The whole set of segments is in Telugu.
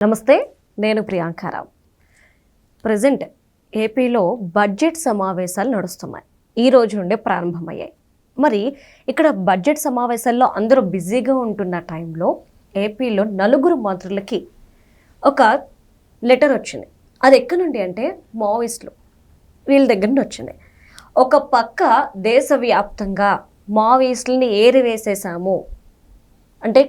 నమస్తే, నేను ప్రియాంకారావు. ప్రజెంట్ ఏపీలో బడ్జెట్ సమావేశాలు నడుస్తున్నాయి. ఈ రోజు నుండే ప్రారంభమయ్యాయి. మరి ఇక్కడ బడ్జెట్ సమావేశాల్లో అందరూ బిజీగా ఉంటున్న టైంలో ఏపీలో 4 మంత్రులకి ఒక లెటర్ వచ్చింది. అది ఎక్కడి నుండి అంటే మావోయిస్టులు వీళ్ళ దగ్గర నుండి వచ్చింది. ఒక పక్క దేశవ్యాప్తంగా మావోయిస్టులని ఏరివేసేసాము అంటే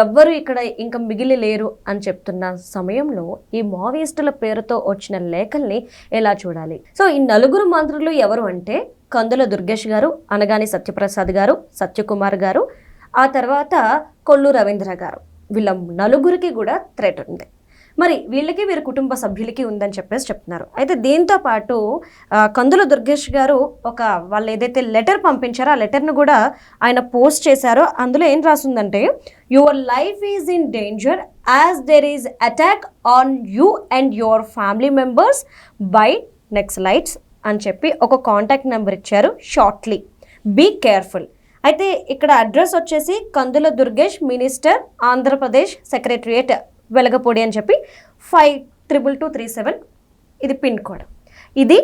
ఎవ్వరు ఇక్కడ ఇంకా మిగిలి లేరు అని చెప్తున్న సమయంలో ఈ మావోయిస్టుల పేరుతో వచ్చిన లేఖల్ని ఎలా చూడాలి? సో ఈ 4 మంత్రులు ఎవరు అంటే కందుల దుర్గేష్ గారు, అనగాని సత్యప్రసాద్ గారు, సత్యకుమార్ గారు, ఆ తర్వాత కొల్లు రవీంద్ర గారు. వీళ్ళ 4కి కూడా థ్రెట్ ఉంది. మరి వీళ్ళకి వీరి కుటుంబ సభ్యులకి ఉందని చెప్పేసి చెప్తున్నారు. అయితే దీంతో పాటు కందుల దుర్గేష్ గారు వాళ్ళు ఏదైతే లెటర్ పంపించారో ఆ లెటర్ను కూడా ఆయన పోస్ట్ చేశారో అందులో ఏం రాసిందంటే, your life is in danger as there is attack on you and your family members by Naxalites అని చెప్పి ఒక కాంటాక్ట్ నెంబర్ ఇచ్చారు. Shortly be careful. అయితే ఇక్కడ అడ్రస్ వచ్చేసి కందుల దుర్గేష్, మినిస్టర్, ఆంధ్రప్రదేశ్ సెక్రటరియేట్, వెలగపూడి అని చెప్పి 522237 ఇది పిన్ కోడ్. ఇది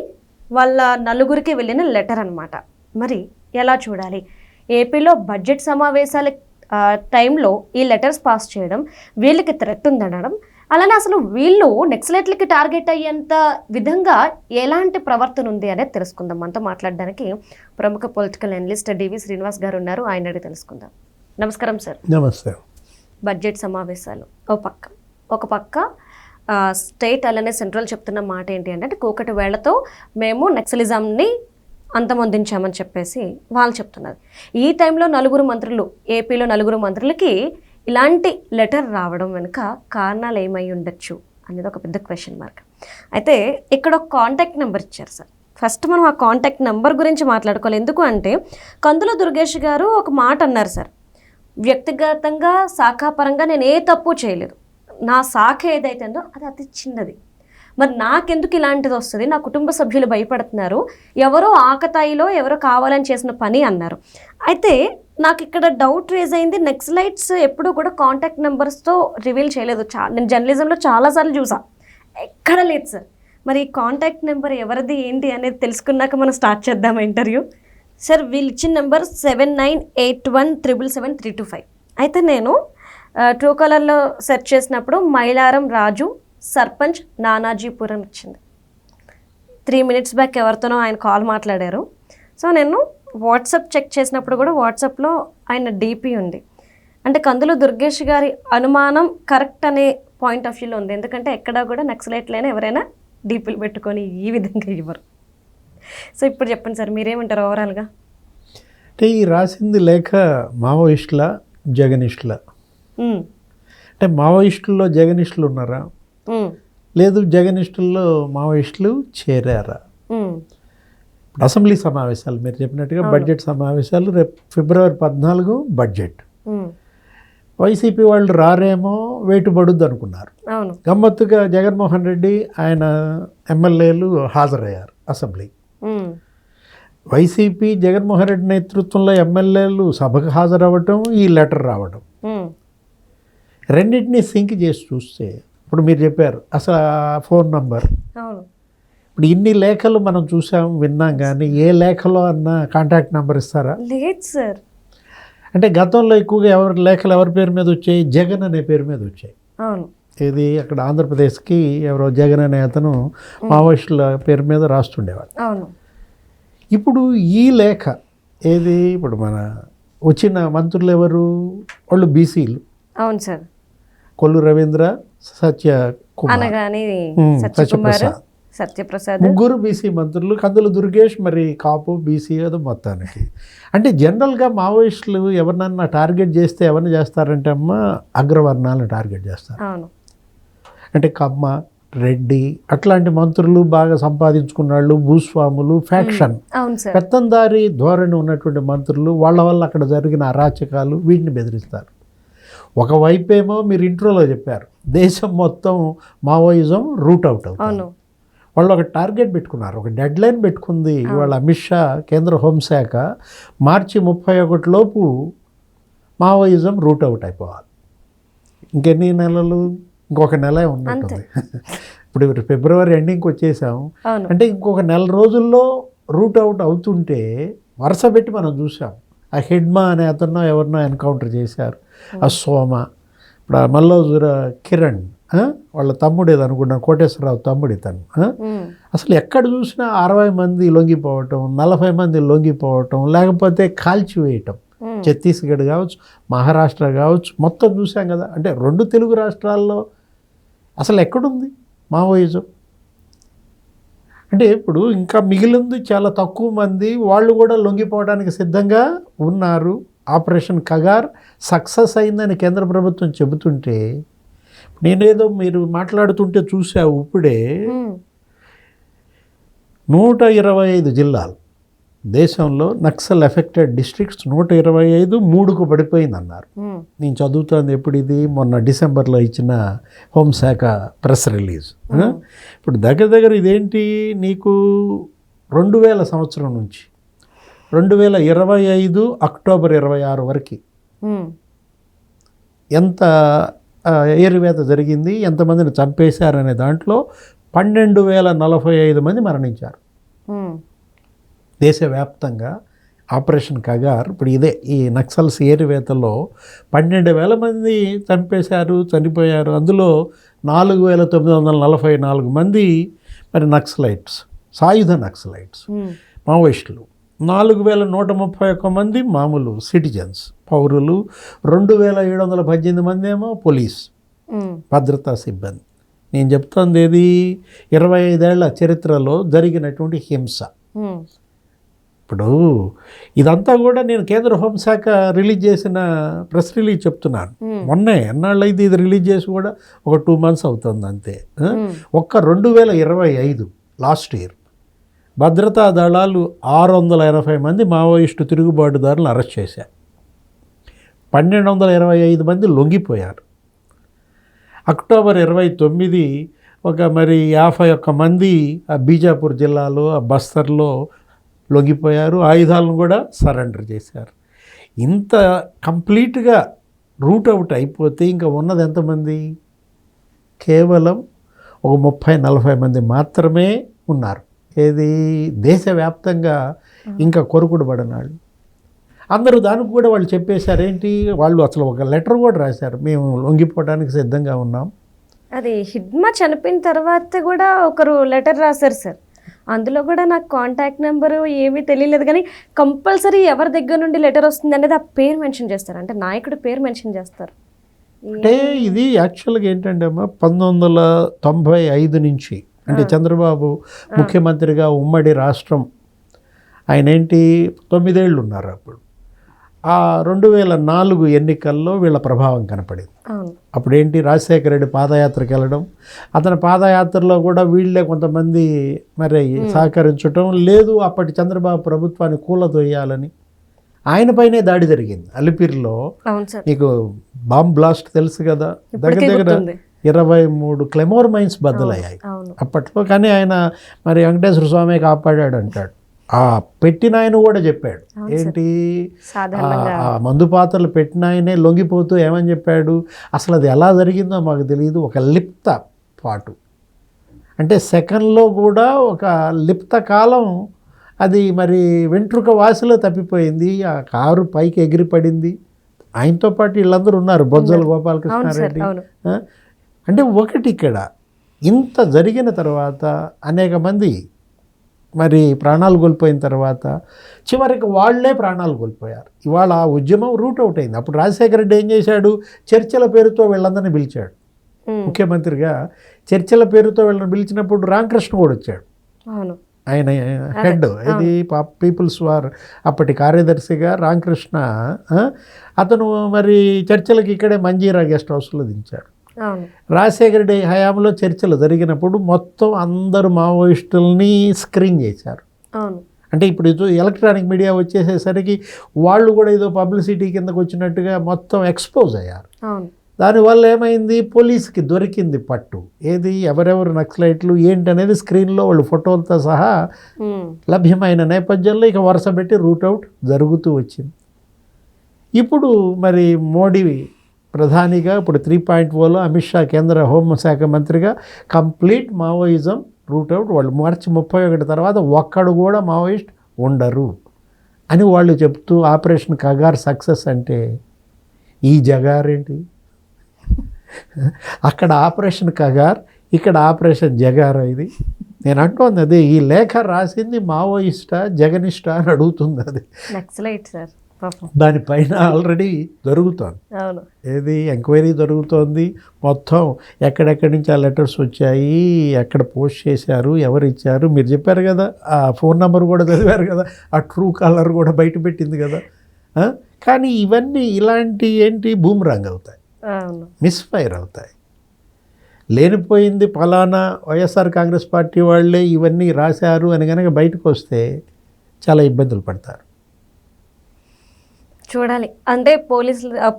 వాళ్ళ 4కి వెళ్ళిన లెటర్ అనమాట. మరి ఎలా చూడాలి? ఏపీలో బడ్జెట్ సమావేశాల టైంలో ఈ లెటర్స్ పాస్ చేయడం, వీళ్ళకి థ్రెట్ ఉందనడం, అలానే అసలు వీళ్ళు నక్సలైట్లకి టార్గెట్ అయ్యేంత విధంగా ఎలాంటి ప్రవర్తన ఉంది అనేది తెలుసుకుందాం. మనతో మాట్లాడడానికి ప్రముఖ పొలిటికల్ అనలిస్ట్ డివి శ్రీనివాస్ గారు ఉన్నారు. ఆయన అడిగి తెలుసుకుందాం. నమస్కారం సార్. నమస్తే. బడ్జెట్ సమావేశాలు ఒక పక్క స్టేట్ అలానే సెంట్రల్ చెప్తున్న మాట ఏంటి అంటే కూకటి వేళ్లతో మేము నక్సలిజంని అంతమొందించామని చెప్పేసి వాళ్ళు చెప్తున్నారు. ఈ టైంలో 4 మంత్రులు, ఏపీలో 4 మంత్రులకి ఇలాంటి లెటర్ రావడం వెనుక కారణాలు ఏమై ఉండొచ్చు అనేది ఒక పెద్ద క్వశ్చన్ మార్క్. అయితే ఇక్కడ ఒక కాంటాక్ట్ నెంబర్ ఇచ్చారు సార్. ఫస్ట్ మనం ఆ కాంటాక్ట్ నెంబర్ గురించి మాట్లాడుకోవాలి. ఎందుకు అంటే కందుల దుర్గేష్ గారు ఒక మాట అన్నారు సార్, వ్యక్తిగతంగా శాఖాపరంగా నేను ఏ తప్పు చేయలేదు, నా శాఖ ఏదైతే ఉందో అది అతి చిన్నది, మరి నాకెందుకు ఇలాంటిది వస్తుంది, నా కుటుంబ సభ్యులు భయపడుతున్నారు, ఎవరో ఆకతాయిలో ఎవరో కావాలని చేసిన పని అన్నారు. అయితే నాకు ఇక్కడ డౌట్ రేజ్ అయింది, నక్సలైట్స్ ఎప్పుడూ కూడా కాంటాక్ట్ నెంబర్స్తో రివీల్ చేయలేదు. నేను జర్నలిజంలో చాలాసార్లు చూసా, ఎక్కడ లేదు సార్. మరి ఈ కాంటాక్ట్ నెంబర్ ఎవరిది ఏంటి అనేది తెలుసుకున్నాక మనం స్టార్ట్ చేద్దాం ఇంటర్వ్యూ. సార్ వీళ్ళు ఇచ్చిన నెంబర్ 7981777325. అయితే నేను ట్రూ కలర్లో సెర్చ్ చేసినప్పుడు మైలారం రాజు, సర్పంచ్, నానాజీపురం వచ్చింది. 3 minutes బ్యాక్ ఎవరితోనో ఆయన కాల్ మాట్లాడారు. సో నేను వాట్సాప్ చెక్ చేసినప్పుడు కూడా వాట్సాప్లో ఆయన డీపీ ఉంది. అంటే కందుల దుర్గేష్ గారి అనుమానం కరెక్ట్ అనే పాయింట్ ఆఫ్ వ్యూలో ఉంది. ఎందుకంటే ఎక్కడా కూడా నక్సలైట్లైనా ఎవరైనా డీపీలు పెట్టుకొని ఈ విధంగా ఇవ్వరు. సో ఇప్పుడు చెప్పండి సార్, మీరేమంటారు ఓవరాల్గా? అంటే ఈ రాసింది లేఖ మావోయిస్టుల, జగనిస్టుల? అంటే మావోయిస్టుల్లో జగనిస్టులు ఉన్నారా, లేదు జగనిస్టుల్లో మావోయిస్టులు చేరారా? అసెంబ్లీ సమావేశాలు మీరు చెప్పినట్టుగా బడ్జెట్ సమావేశాలు రేపు February 14 బడ్జెట్. వైసీపీ వాళ్ళు రారేమో, వెయిట్ పడుద్ది అనుకున్నారు. గమ్మత్తుగా జగన్మోహన్ రెడ్డి ఆయన ఎమ్మెల్యేలు హాజరయ్యారు అసెంబ్లీ. వైసీపీ జగన్మోహన్ రెడ్డి నేతృత్వంలో ఎమ్మెల్యేలు సభకు హాజరవ్వటం, ఈ లెటర్ రావడం, రెండింటినీ సింక్ చేసి చూస్తే ఇప్పుడు మీరు చెప్పారు అసలు ఫోన్ నంబర్. ఇప్పుడు ఇన్ని లేఖలు మనం చూసాం, విన్నాం, కానీ ఏ లేఖలో అన్న కాంటాక్ట్ నెంబర్ ఇస్తారా? లేదు సార్. అంటే గతంలో ఎక్కువగా లేఖలు ఎవరి పేరు మీద వచ్చాయి? జగన్ అనే పేరు మీద వచ్చాయి. ఇది అక్కడ ఆంధ్రప్రదేశ్కి ఎవరో జగన్ అనే అతను మావోయిస్టుల పేరు మీద రాస్తుండేవాడు. ఇప్పుడు ఈ లేఖ ఏది, ఇప్పుడు మన వచ్చిన మంత్రులు ఎవరు? వాళ్ళు బీసీలు. అవును సార్. కొల్లు రవీంద్ర, సత్యప్రసాద్, 3 బీసీ మంత్రులు. కందుల దుర్గేష్ మరి కాపు, బీసీ ఏదో మొత్తానికి. అంటే జనరల్గా మావోయిస్టులు ఎవరినన్నా టార్గెట్ చేస్తే ఎవరిని చేస్తారంటే అమ్మ అగ్రవర్ణాలను టార్గెట్ చేస్తారు. అంటే కమ్మ, రెడ్డి అట్లాంటి మంత్రులు, బాగా సంపాదించుకున్న వాళ్ళు, భూస్వాములు, ఫ్యాక్షన్, పెత్తందారి ధోరణి ఉన్నటువంటి మంత్రులు, వాళ్ళ వల్ల అక్కడ జరిగిన అరాచకాలు, వీటిని బెదిరిస్తారు. ఒకవైపేమో మీరు ఇంట్రోలో చెప్పారు, దేశం మొత్తం మావోయిజం రూట్ అవుట్ అవుతుంది. వాళ్ళు ఒక టార్గెట్ పెట్టుకున్నారు, ఒక డెడ్ లైన్ పెట్టుకుంది. ఇవాళ అమిత్ షా కేంద్ర హోంశాఖ March 31 లోపు మావోయిజం రూట్ అవుట్ అయిపోవాలి. ఇంకెన్ని నెలలు? ఇంకొక నెల ఉన్నట్టుంది. ఇప్పుడు ఫిబ్రవరి ఎండింగ్కి వచ్చేసాం అవును. అంటే ఇంకొక నెల రోజుల్లో రూట్ అవుట్ అవుతుంటే వరుస పెట్టి మనం చూసాం. ఆ హెడ్మా అనే అతను ఎవరినో ఎన్కౌంటర్ చేశారు, ఆ సోమ, ఇప్పుడు ఆ మల్లోజుర కిరణ్ వాళ్ళ తమ్ముడు ఏదో అనుకున్నాను, కోటేశ్వరరావు తమ్ముడు ఇతను. అసలు ఎక్కడ చూసినా 60 మంది లొంగిపోవటం, 40 మంది లొంగిపోవటం, లేకపోతే కాల్చివేయటం. ఛత్తీస్గఢ్ కావచ్చు, మహారాష్ట్ర కావచ్చు, మొత్తం చూసాం కదా. అంటే 2 తెలుగు రాష్ట్రాల్లో అసలు ఎక్కడుంది మావోయిజం? అంటే ఇప్పుడు ఇంకా మిగిలింది చాలా తక్కువ మంది, వాళ్ళు కూడా లొంగిపోవడానికి సిద్ధంగా ఉన్నారు. ఆపరేషన్ కగార్ సక్సెస్ అయిందని కేంద్ర ప్రభుత్వం చెబుతుంటే, నేనేదో మీరు మాట్లాడుతుంటే చూసావు ఇప్పుడే, 125 జిల్లాలు దేశంలో నక్సల్ ఎఫెక్టెడ్ డిస్ట్రిక్ట్స్ 125 3కు పడిపోయిందన్నారు. నేను చదువుతుంది ఎప్పుడు ఇది, మొన్న డిసెంబర్లో ఇచ్చిన హోంశాఖ ప్రెస్ రిలీజ్. ఇప్పుడు దగ్గర ఇదేంటి నీకు 2000 సంవత్సరం నుంచి 2025 అక్టోబర్ 26 వరకు ఎంత ఏరువేత జరిగింది, ఎంతమందిని చంపేశారనే దాంట్లో 12,045 మంది మరణించారు దేశవ్యాప్తంగా. ఆపరేషన్ కగార్ ఇప్పుడు ఇదే ఈ నక్సల్స్ ఏరువేతలో 12,000 మంది చనిపోయారు. అందులో 4,944 మంది మరి నక్సలైట్స్, సాయుధ నక్సలైట్స్, మావోయిస్టులు. 4,131 మంది మామూలు సిటిజన్స్, పౌరులు. 2,718 మంది ఏమో పోలీస్ భద్రతా సిబ్బంది. నేను చెప్తుంది ఏది, 25 ఏళ్ల చరిత్రలో జరిగినటువంటి హింస. ఇప్పుడు ఇదంతా కూడా నేను కేంద్ర హోంశాఖ రిలీజ్ చేసిన ప్రెస్ రిలీజ్ చెప్తున్నాను. మొన్నే ఎన్నాళ్ళైతే ఇది రిలీజ్ చేసి కూడా ఒక 2 months అవుతుంది అంతే. ఒక్క 2025 లాస్ట్ ఇయర్ భద్రతా దళాలు 680 మంది మావోయిస్టు తిరుగుబాటుదారులను అరెస్ట్ చేశారు. 1,225 మంది లొంగిపోయారు. అక్టోబర్ 29 ఒక మరి 51 మంది ఆ బీజాపూర్ జిల్లాలో, ఆ బస్తర్లో లొంగిపోయారు. ఆయుధాలను కూడా సరెండర్ చేశారు. ఇంత కంప్లీట్గా రూట్ అవుట్ అయిపోతే ఇంకా ఉన్నది ఎంతమంది? కేవలం ఒక 30-40 మంది మాత్రమే ఉన్నారు. ఏది దేశవ్యాప్తంగా ఇంకా కొరుకుడు పడినాళ్ళు అందరూ. దానికి కూడా వాళ్ళు చెప్పేశారు ఏంటి, వాళ్ళు అసలు ఒక లెటర్ కూడా రాశారు, మేము లొంగిపోవడానికి సిద్ధంగా ఉన్నాం. అది హిడ్మా చనిపోయిన తర్వాత కూడా ఒకరు లెటర్ రాశారు సార్. అందులో కూడా నాకు కాంటాక్ట్ నెంబరు ఏమీ తెలియలేదు, కానీ కంపల్సరీ ఎవరి దగ్గర నుండి లెటర్ వస్తుంది అనేది ఆ పేరు మెన్షన్ చేస్తారు, అంటే నాయకుడి పేరు మెన్షన్ చేస్తారు. అంటే ఇది యాక్చువల్గా ఏంటంటే అమ్మా 1995 నుంచి అంటే చంద్రబాబు ముఖ్యమంత్రిగా ఉమ్మడి రాష్ట్రం ఆయన ఏంటి 9 ఏళ్ళు ఉన్నారు. అప్పుడు ఆ 2004 ఎన్నికల్లో వీళ్ళ ప్రభావం కనపడింది. అప్పుడు ఏంటి, రాజశేఖర రెడ్డి పాదయాత్రకు వెళ్ళడం, అతని పాదయాత్రలో కూడా వీళ్ళే కొంతమంది మరి సహకరించడం లేదు. అప్పటి చంద్రబాబు ప్రభుత్వాన్ని కూలదొయ్యాలని ఆయన పైనే దాడి జరిగింది అలిపిరిలో. నీకు బాంబ్ బ్లాస్ట్ తెలుసు కదా, దగ్గర 23 క్లెమోర్ మైన్స్ బద్దలయ్యాయి అప్పట్లో. కానీ ఆయన మరి వెంకటేశ్వర స్వామి కాపాడాడు అంటాడు. ఆ పెట్టిన ఆయన కూడా చెప్పాడు ఏంటి, ఆ మందు పాత్రలు పెట్టిన ఆయనే లొంగిపోతూ ఏమని చెప్పాడు, అసలు అది ఎలా జరిగిందో మాకు తెలియదు, ఒక లిప్త పాటు అంటే సెకండ్లో కూడా ఒక లిప్త కాలం అది మరి వెంట్రుక వాసిలో తప్పిపోయింది. ఆ కారు పైకి ఎగిరిపడింది. ఆయనతో పాటు వీళ్ళందరూ ఉన్నారు, బొజ్జల గోపాలకృష్ణారెడ్డి. అంటే ఒకటి ఇక్కడ ఇంత జరిగిన తర్వాత అనేక మంది మరి ప్రాణాలు కోల్పోయిన తర్వాత చివరికి వాళ్లే ప్రాణాలు కోల్పోయారు. ఇవాళ ఆ ఉద్యమం రూట్ అవుట్ అయింది. అప్పుడు రాజశేఖర రెడ్డి ఏం చేశాడు, చర్చల పేరుతో వీళ్ళందరినీ పిలిచాడు ముఖ్యమంత్రిగా. చర్చల పేరుతో వీళ్ళని పిలిచినప్పుడు రామకృష్ణ కూడా వచ్చాడు. ఆయన హెడ్ ఇది పీపుల్స్ వార్ అప్పటి కార్యదర్శిగా రామకృష్ణ. అతను మరి చర్చలకు ఇక్కడే మంజీరా గెస్ట్ హౌస్లో దించాడు. రాజశేఖర రెడ్డి హయాంలో చర్చలు జరిగినప్పుడు మొత్తం అందరు మావోయిస్టుల్ని స్క్రీన్ చేశారు. అంటే ఇప్పుడు ఇది ఎలక్ట్రానిక్ మీడియా వచ్చేసేసరికి వాళ్ళు కూడా ఏదో పబ్లిసిటీ కిందకు వచ్చినట్టుగా మొత్తం ఎక్స్పోజ్ అయ్యారు. దానివల్ల ఏమైంది, పోలీసుకి దొరికింది పట్టు, ఏది ఎవరెవరు నక్సలైట్లు ఏంటనేది స్క్రీన్లో వాళ్ళు ఫోటోలతో సహా లభ్యమైన నేపథ్యంలో ఇక వరుస పెట్టి రూట్ అవుట్ జరుగుతూ వచ్చింది. ఇప్పుడు మరి మోడీ ప్రధానిగా ఇప్పుడు 3.0లో అమిత్ షా కేంద్ర హోంశాఖ మంత్రిగా కంప్లీట్ మావోయిజం రూట్ అవుట్, వాళ్ళు మార్చి 31 తర్వాత ఒక్కడు కూడా మావోయిస్ట్ ఉండరు అని వాళ్ళు చెప్తూ ఆపరేషన్ కగార్ సక్సెస్ అంటే ఈ జగారేంటి? అక్కడ ఆపరేషన్ కగార్, ఇక్కడ ఆపరేషన్ జగారా? ఇది నేను అంటోంది అదే. ఈ లేఖ రాసింది మావోయిస్టా జగనిస్టా అని అడుగుతుంది అది. నక్సలైట్ సార్ పాపం. దానిపైన ఆల్రెడీ జరుగుతోంది, అవును. ఏది ఎంక్వైరీ జరుగుతోంది. మొత్తం ఎక్కడెక్కడి నుంచి ఆ లెటర్స్ వచ్చాయి, ఎక్కడ పోస్ట్ చేశారు, ఎవరు ఇచ్చారు, మీరు చెప్పారు కదా, ఆ ఫోన్ నెంబర్ కూడా చదివారు కదా, ఆ ట్రూ కాలర్ కూడా బయట పెట్టింది కదా. కానీ ఇవన్నీ ఇలాంటి ఏంటి బూమరాంగ్ అవుతాయి, అవును. మిస్ఫైర్ అవుతాయి. లేనిపోయింది ఫలానా వైఎస్ఆర్ కాంగ్రెస్ పార్టీ వాళ్ళే ఇవన్నీ రాశారు అని కనుక బయటకు వస్తే చాలా ఇబ్బందులు పడతారు. చూడాలి. అంటే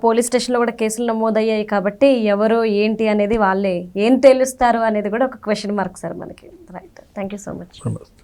పోలీస్ స్టేషన్లో కూడా కేసులు నమోదయ్యాయి కాబట్టి ఎవరు ఏంటి అనేది వాళ్ళే ఏం తెలుస్తారు అనేది కూడా ఒక క్వశ్చన్ మార్క్ సార్ మనకి. Right, thank you so much. నమస్తే.